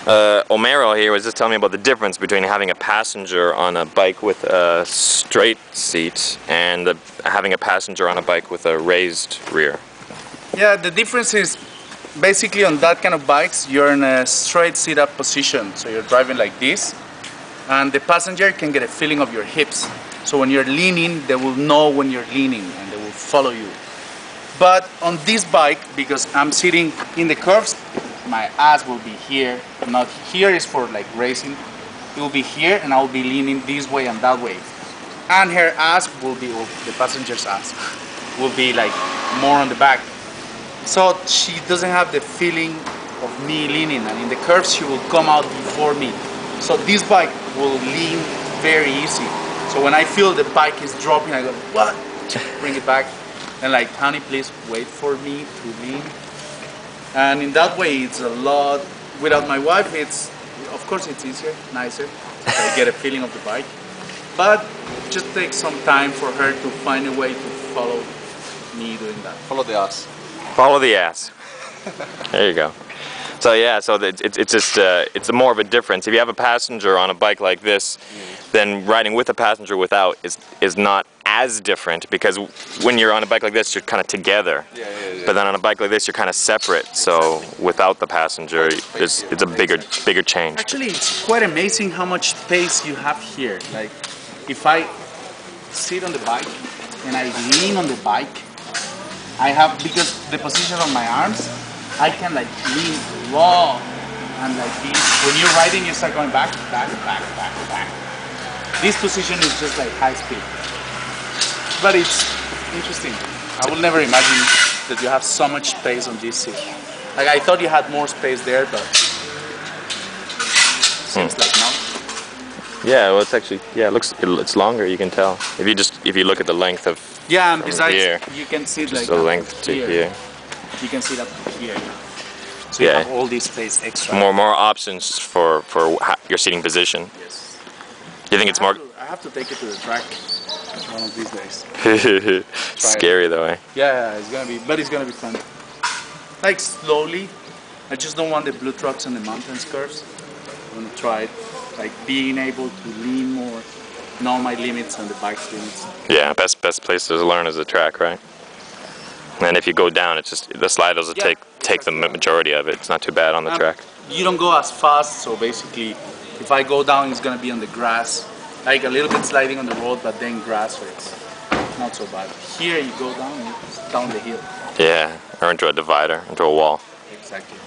Omero here was just telling me about the difference between having a passenger on a bike with a straight seat and having a passenger on a bike with a raised rear. Yeah, the difference is basically on that kind of bikes you're in a straight sit-up position, so you're driving like this, and the passenger can get a feeling of your hips. So when you're leaning, they will know when you're leaning and they will follow you. But on this bike, because I'm sitting in the curves, my ass will be here, not here is for like racing. It will be here and I will be leaning this way and that way. And her ass will be, the passenger's ass, will be like more on the back. So she doesn't have the feeling of me leaning, and in the curves she will come out before me. So this bike will lean very easy. So when I feel the bike is dropping, I go, what? Bring it back. And like, honey, please wait for me to lean. And in that way, it's a lot. Without my wife, it's, of course, it's easier, nicer. I get a feeling of the bike. But it just takes some time for her to find a way to follow me doing that. Follow the ass. Follow the ass. There you go. So yeah, so it's just it's more of a difference. If you have a passenger on a bike like this, then riding with a passenger without is not as different, because when you're on a bike like this, you're kind of together. Yeah. But then on a bike like this, you're kind of separate. So without the passenger, it's a bigger change. Actually, it's quite amazing how much space you have here. Like, if I sit on the bike and I lean on the bike, I have, because the position of my arms, I can like lean raw and like this. When you're riding, you start going back. This position is just like high speed. But it's interesting. I would never imagine that you have so much space on this seat. Like, I thought you had more space there, but seems like not. Yeah, well, it's actually, yeah, it's longer. You can tell if you look at the length of. Yeah, and besides, here, you can see just like the length to here. You can see it up to here. So you have all this space extra. More options for your seating position. Yes. Do you think it's more? I have to take it to the track one of these days. Scary though, eh? Yeah, it's gonna be fun. Like, slowly. I just don't want the blue trucks and the mountains curves. I want to try it, like being able to lean more, know my limits and the bike's limits. Yeah, best place to learn is the track, right? And if you go down, it's just the sliders will take the majority of it. It's not too bad on the track. You don't go as fast, so basically, if I go down, it's gonna be on the grass, like a little bit sliding on the road, but then grass, so it's not so bad. Here, you go down the hill. Yeah, or into a divider, into a wall. Exactly.